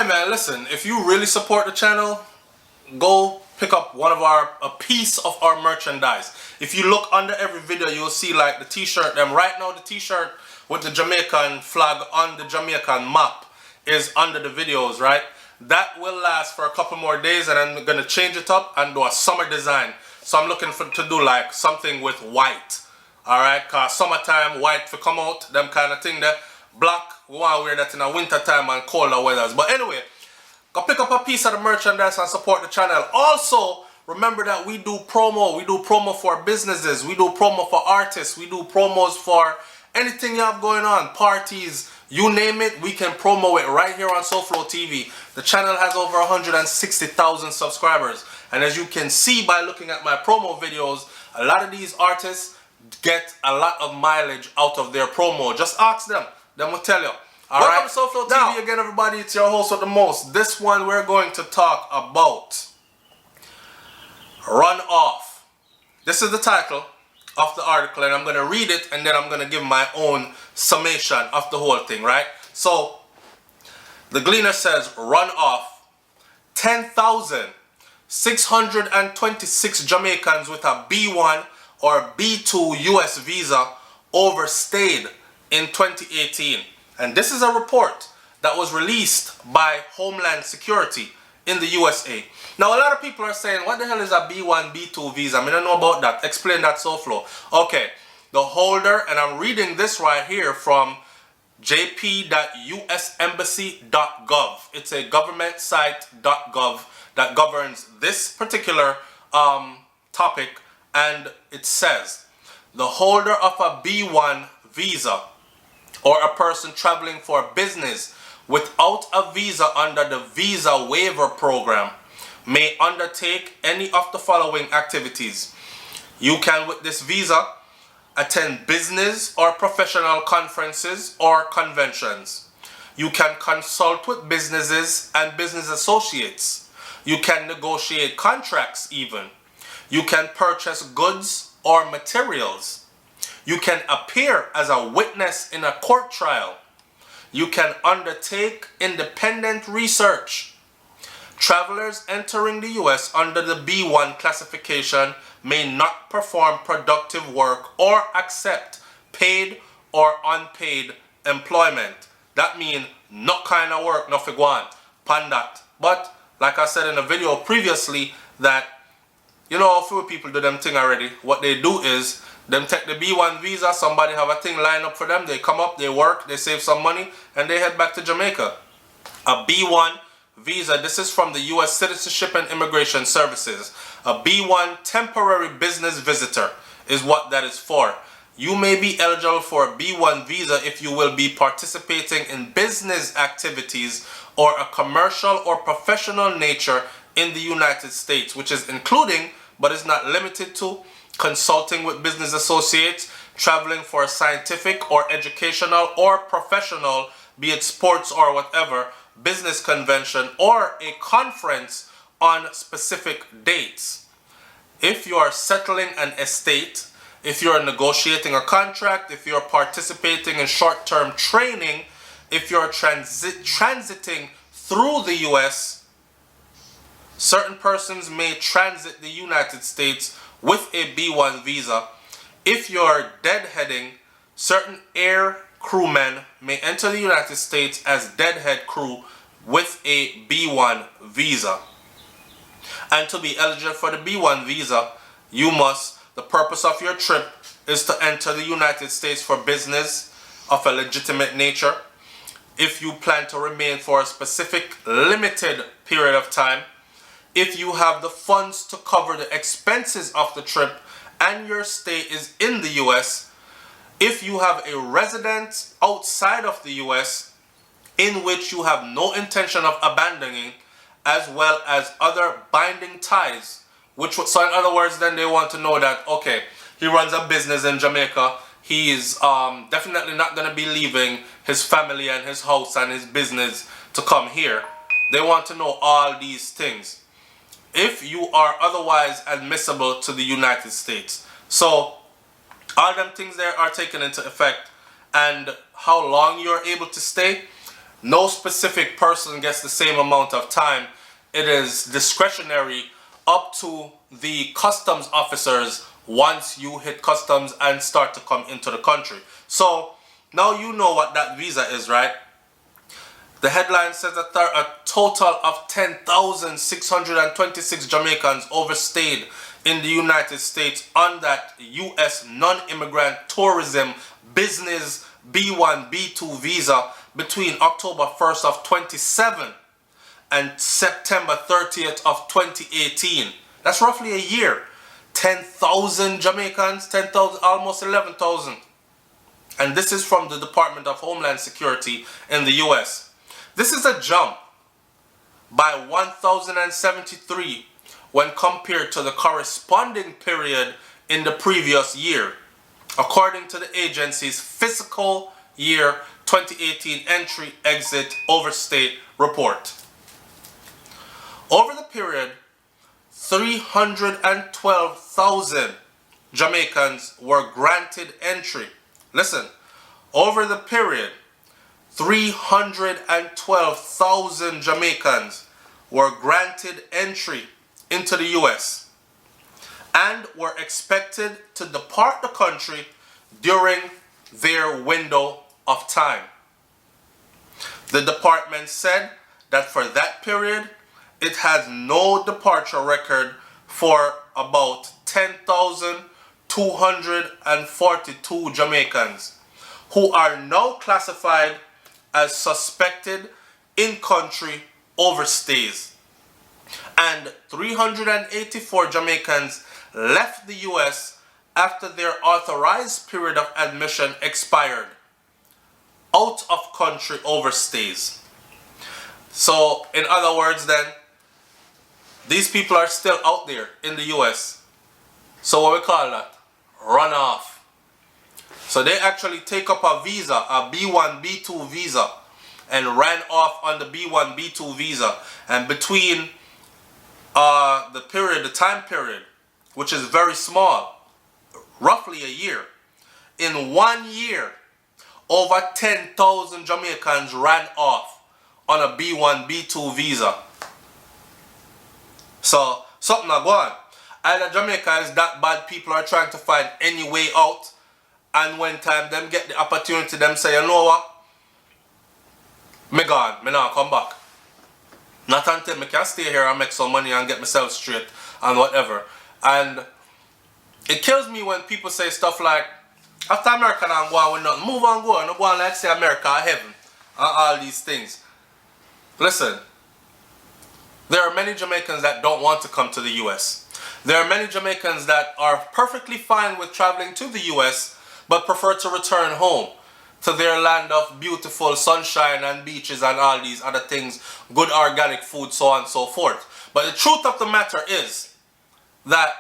Hey man, listen, if you really support the channel, go pick up a piece of our merchandise. If you look under every video, you'll see like the t-shirt. Right now the t-shirt with the Jamaican flag on the Jamaican map is under the videos, right? That will last for a couple more days, and I'm gonna change it up and do a summer design. So I'm looking to do like something with white. Alright, cause summertime white for come out, them kind of thing there. Black, we want to wear that in the winter time and colder weathers. But anyway, go pick up a piece of the merchandise and support the channel. Also, remember that we do promo. We do promo for businesses. We do promo for artists. We do promos for anything you have going on. Parties, you name it, we can promo it right here on SouFLoTV. The channel has over 160,000 subscribers. And as you can see by looking at my promo videos, a lot of these artists get a lot of mileage out of their promo. Just ask them. Them will tell you. Alright? Welcome to SouFLoTV again, everybody. It's your host with the most. This one we're going to talk about run off. This is the title of the article, and I'm going to read it, and then I'm going to give my own summation of the whole thing, right? So, the Gleaner says, run off. 10,626 Jamaicans with a B1 or B2 US visa overstayed in 2018. And this is a report that was released by Homeland Security in the USA. Now a lot of people are saying, what the hell is a B1, B2 visa? I mean, I don't know about that. Explain that, SouFlo. Okay, the holder, and I'm reading this right here from jp.usembassy.gov. It's a government site.gov that governs this particular topic, and it says, the holder of a B1 visa or a person traveling for business without a visa under the visa waiver program may undertake any of the following activities. You can, with this visa, attend business or professional conferences or conventions. You can consult with businesses and business associates. You can negotiate contracts even. You can purchase goods or materials. You can appear as a witness in a court trial. You can undertake independent research. Travelers entering the US under the B1 classification may not perform productive work or accept paid or unpaid employment. That means no kind of work, no figuan, pandat. But like I said in a video previously, that you know, a few people do them thing already. What they do is them take the B1 visa, somebody have a thing lined up for them, they come up, they work, they save some money, and they head back to Jamaica. A B1 visa, this is from the U.S. Citizenship and Immigration Services. A B1 temporary business visitor is what that is for. You may be eligible for a B1 visa if you will be participating in business activities or a commercial or professional nature in the United States, which is including, but is not limited to, consulting with business associates, traveling for a scientific or educational or professional, be it sports or whatever, business convention or a conference on specific dates. If you are settling an estate, if you're negotiating a contract, if you're participating in short-term training, if you're transiting through the US, certain persons may transit the United States with a B1 visa. If you're deadheading, certain air crewmen may enter the United States as deadhead crew with a B1 visa. And to be eligible for the B1 visa, you must, the purpose of your trip is to enter the United States for business of a legitimate nature. If you plan to remain for a specific limited period of time, if you have the funds to cover the expenses of the trip and your stay is in the US, if you have a residence outside of the US in which you have no intention of abandoning, as well as other binding ties, so in other words, then they want to know that, okay, he runs a business in Jamaica, he is definitely not going to be leaving his family and his house and his business to come here. They want to know all these things if you are otherwise admissible to the United States. So all them things there are taken into effect, and how long you're able to stay. No specific person gets the same amount of time. It is discretionary up to the customs officers once you hit customs and start to come into the country. So now you know what that visa is, right? The headline says that a total of 10,626 Jamaicans overstayed in the United States on that U.S. non-immigrant tourism business B1, B2 visa between October 1st of 27 and September 30th of 2018. That's roughly a year. 10,000 Jamaicans, 10,000, almost 11,000. And this is from the Department of Homeland Security in the US. This is a jump by 1,073 when compared to the corresponding period in the previous year, according to the agency's fiscal year 2018 entry exit overstay report. Over the period, 312,000 Jamaicans were granted entry. Listen, over the period, 312,000 Jamaicans were granted entry into the US and were expected to depart the country during their window of time. The department said that for that period, it has no departure record for about 10,242 Jamaicans who are now classified as suspected in-country overstays. And 384 Jamaicans left the US after their authorized period of admission expired. Out of country overstays. So, in other words then, these people are still out there in the US. So what we call that? Runoff. So they actually take up a visa, a B1, B2 visa, and ran off on the B1, B2 visa. And between the time period, which is very small, roughly a year, in 1 year, over 10,000 Jamaicans ran off on a B1, B2 visa. So, something are going. Either Jamaica is that bad, people are trying to find any way out, and when time them get the opportunity, them say, you know what? Me gone, me not come back. Not until me can stay here and make some money and get myself straight and whatever. And it kills me when people say stuff like, after America I'm going with nothing, move on, go on, no go on like say America or heaven, and all these things. Listen, there are many Jamaicans that don't want to come to the US. There are many Jamaicans that are perfectly fine with traveling to the US, but prefer to return home to their land of beautiful sunshine and beaches and all these other things, good organic food, so on and so forth. But the truth of the matter is that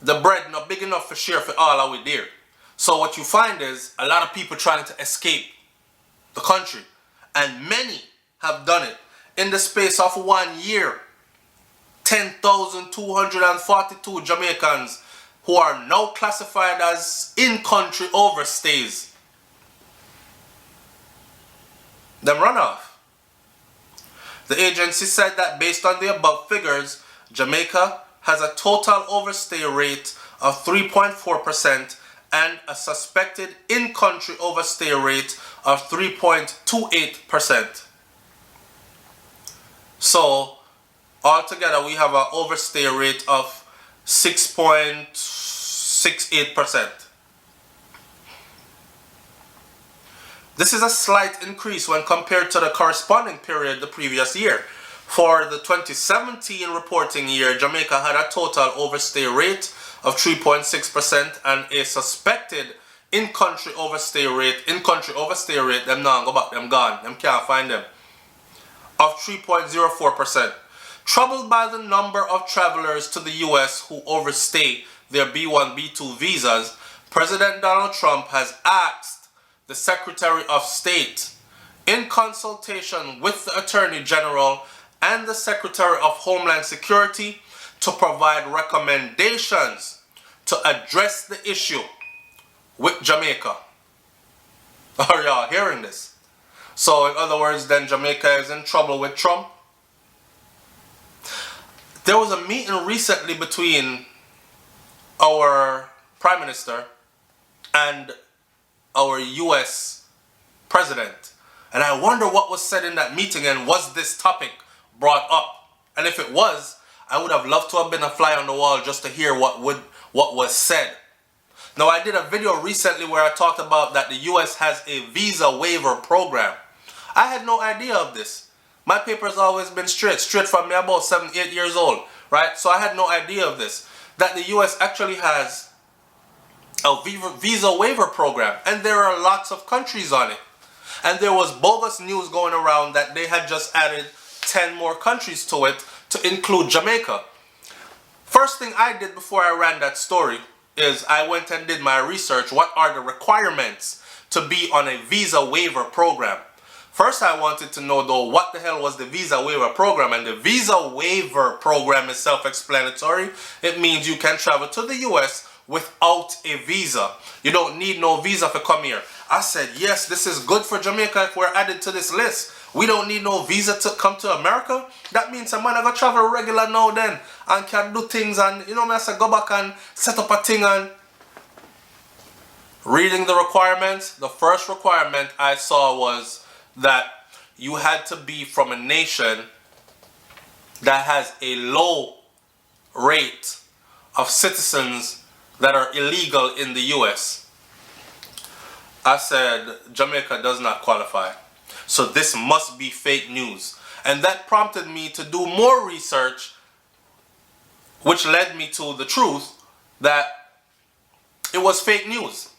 the bread not big enough for share for all are we there. So what you find is a lot of people trying to escape the country, and many have done it in the space of 1 year. 10,242 Jamaicans who are now classified as in-country overstays. Them run off. The agency said that based on the above figures, Jamaica has a total overstay rate of 3.4% and a suspected in-country overstay rate of 3.28%. So, altogether we have an overstay rate of 6.68%. This is a slight increase when compared to the corresponding period the previous year. For the 2017 reporting year, Jamaica had a total overstay rate of 3.6% and a suspected in-country overstay rate, them now go back, them gone, them can't find them, of 3.04%. Troubled by the number of travelers to the US who overstay their B1, B2 visas, President Donald Trump has asked the Secretary of State, in consultation with the Attorney General and the Secretary of Homeland Security, to provide recommendations to address the issue with Jamaica. Are y'all hearing this? So in other words, then Jamaica is in trouble with Trump. There was a meeting recently between our Prime Minister and our US President. And I wonder what was said in that meeting, and was this topic brought up? And if it was, I would have loved to have been a fly on the wall just to hear what was said. Now, I did a video recently where I talked about that the US has a visa waiver program. I had no idea of this. My paper's always been straight from me about 7, 8 years old, right? So I had no idea of this, that the US actually has a visa waiver program, and there are lots of countries on it. And there was bogus news going around that they had just added 10 more countries to it to include Jamaica. First thing I did before I ran that story is I went and did my research. What are the requirements to be on a visa waiver program? First, I wanted to know, though, what the hell was the visa waiver program? And the visa waiver program is self-explanatory. It means you can travel to the US without a visa. You don't need no visa to come here. I said, yes, this is good for Jamaica if we're added to this list. We don't need no visa to come to America. That means I'm gonna go travel regular now then and can do things, and you know, I say go back and set up a thing. And reading the requirements, the first requirement I saw was that you had to be from a nation that has a low rate of citizens that are illegal in the US. I said, Jamaica does not qualify. So this must be fake news. And that prompted me to do more research, which led me to the truth that it was fake news.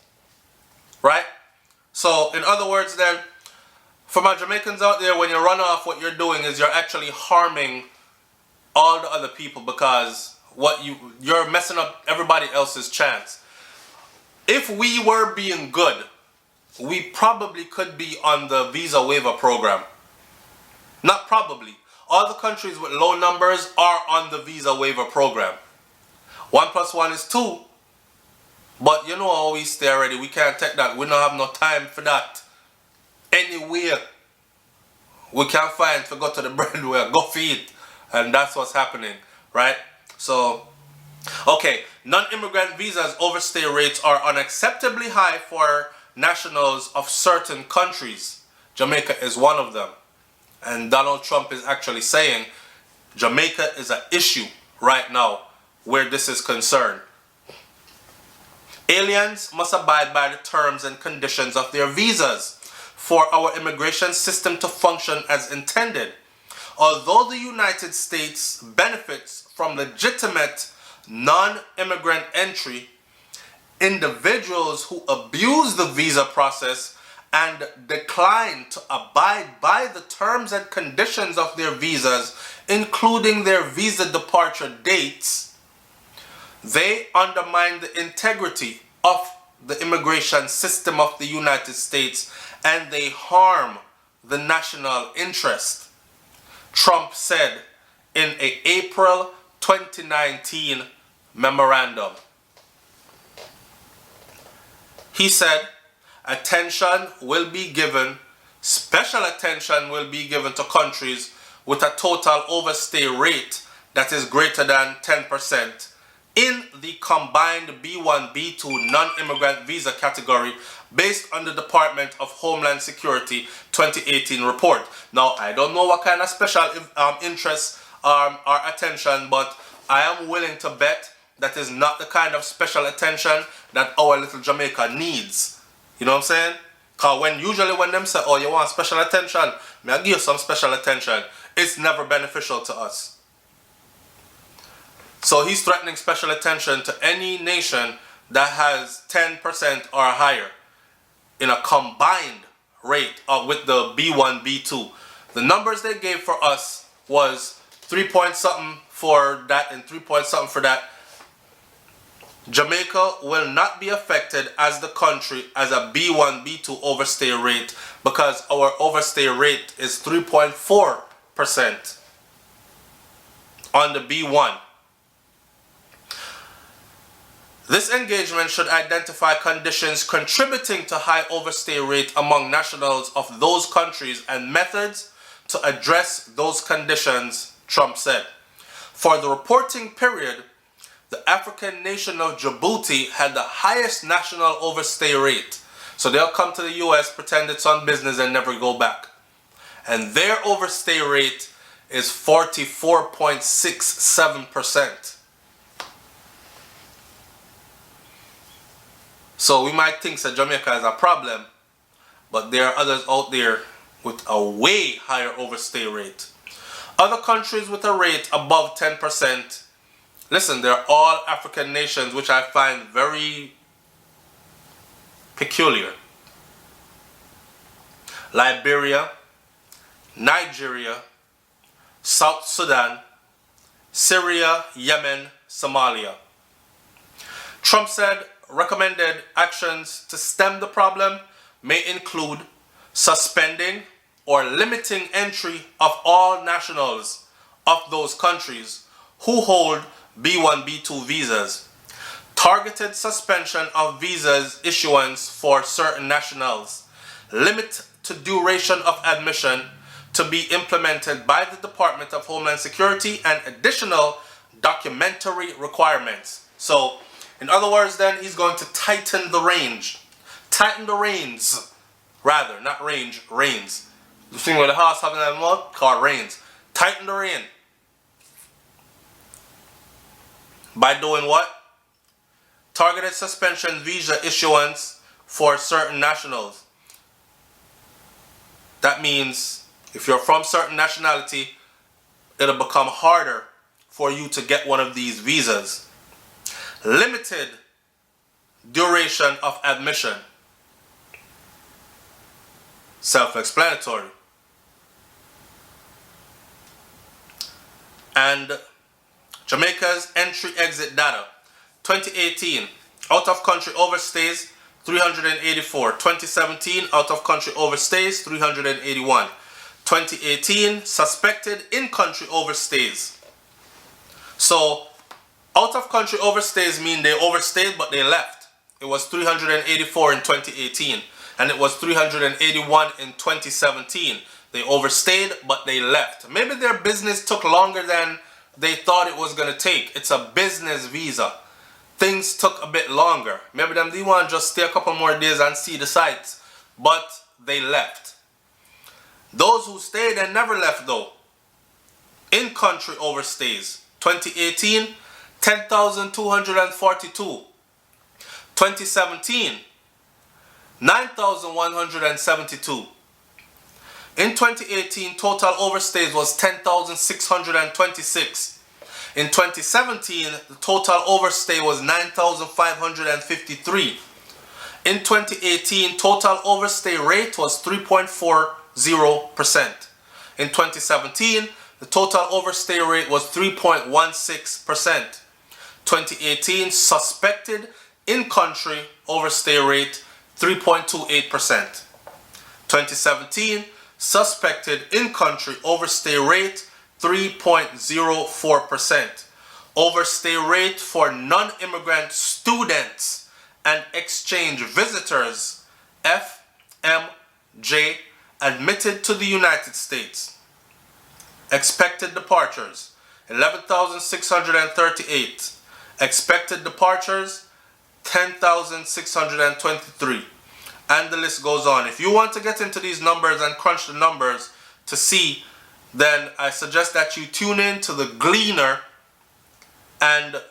Right? So in other words then, for my Jamaicans out there, when you run off, what you're doing is you're actually harming all the other people, because you're messing up everybody else's chance. If we were being good, we probably could be on the visa waiver program. Not probably. All the countries with low numbers are on the visa waiver program. 1 + 1 is 2. But you know how we stay already. We can't take that. We don't have no time for that. Anywhere we can't find to go to the bread where go feed. And that's what's happening, right? So, okay, non-immigrant visas overstay rates are unacceptably high for nationals of certain countries. Jamaica is one of them. And Donald Trump is actually saying Jamaica is an issue right now where this is concerned. Aliens must abide by the terms and conditions of their visas for our immigration system to function as intended. Although the United States benefits from legitimate non-immigrant entry, individuals who abuse the visa process and decline to abide by the terms and conditions of their visas, including their visa departure dates, they undermine the integrity of the immigration system of the United States, and they harm the national interest, Trump said in an April 2019 memorandum. He said, special attention will be given to countries with a total overstay rate that is greater than 10% in the combined B1, B2 non-immigrant visa category based on the Department of Homeland Security 2018 report. Now, I don't know what kind of special interest or attention, but I am willing to bet that is not the kind of special attention that our little Jamaica needs. You know what I'm saying? Because usually when them say, oh, you want special attention, may I give you some special attention, it's never beneficial to us. So he's threatening special attention to any nation that has 10% or higher in a combined rate with the B1, B2. The numbers they gave for us was 3 point something for that and 3 point something for that. Jamaica will not be affected as the country as a B1, B2 overstay rate because our overstay rate is 3.4% on the B1. This engagement should identify conditions contributing to high overstay rate among nationals of those countries and methods to address those conditions, Trump said. For the reporting period, the African nation of Djibouti had the highest national overstay rate. So they'll come to the US, pretend it's on business and never go back. And their overstay rate is 44.67%. So we might think that Jamaica is a problem, but there are others out there with a way higher overstay rate. Other countries with a rate above 10%, listen, they're all African nations, which I find very peculiar. Liberia, Nigeria, South Sudan, Syria, Yemen, Somalia. Trump said recommended actions to stem the problem may include suspending or limiting entry of all nationals of those countries who hold B1, B2 visas, targeted suspension of visas issuance for certain nationals, limit to duration of admission to be implemented by the Department of Homeland Security, and additional documentary requirements. So, in other words, then he's going to tighten the range. Tighten the reins. Rather, not range, reins. The thing with the horse having that mouth called reins. Tighten the rein. By doing what? Targeted suspension visa issuance for certain nationals. That means if you're from certain nationality, it'll become harder for you to get one of these visas. Limited duration of admission. Self-explanatory. And Jamaica's entry-exit data. 2018, out-of-country overstays, 384. 2017, out-of-country overstays, 381. 2018, suspected in-country overstays. So, out-of-country overstays mean they overstayed but they left. It was 384 in 2018 and it was 381 in 2017. They overstayed but they left. Maybe their business took longer than they thought it was going to take. It's a business visa. Things took a bit longer. Maybe they want to just stay a couple more days and see the sights, but they left. Those who stayed and never left though, in-country overstays. 2018, 10,242. 2017, 9,172. In 2018, total overstays was 10,626. In 2017, the total overstay was 9,553. In 2018, total overstay rate was 3.40%. In 2017, the total overstay rate was 3.16%. 2018, suspected in-country overstay rate 3.28%. 2017, suspected in-country overstay rate 3.04%. Overstay rate for non-immigrant students and exchange visitors, FMJ, admitted to the United States. Expected departures, 11,638. Expected departures, 10,623. And the list goes on. If you want to get into these numbers and crunch the numbers to see, then I suggest that you tune in to the Gleaner and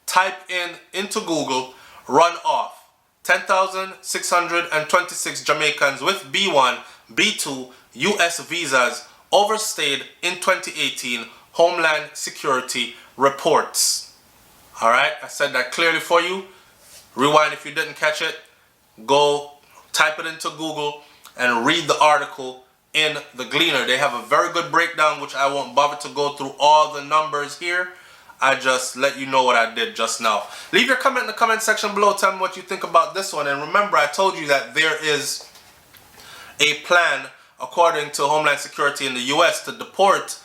type in into Google run off 10,626 Jamaicans with B1, B2 US visas overstayed in 2018 Homeland Security reports. Alright, I said that clearly for you. Rewind if you didn't catch it. Go type it into Google and read the article in the Gleaner. They have a very good breakdown, which I won't bother to go through all the numbers here. I just let you know what I did just now. Leave your comment in the comment section below. Tell me what you think about this one. And remember, I told you that there is a plan, according to Homeland Security in the US, to deport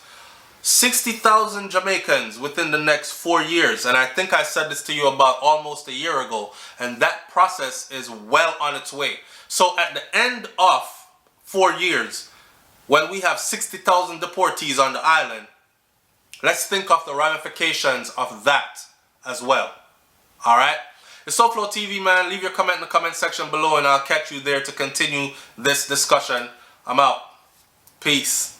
60,000 Jamaicans within the next 4 years. And I think I said this to you about almost a year ago. And that process is well on its way. So at the end of 4 years, when we have 60,000 deportees on the island, let's think of the ramifications of that as well. Alright? It's SouFLoTV, man. Leave your comment in the comment section below and I'll catch you there to continue this discussion. I'm out. Peace.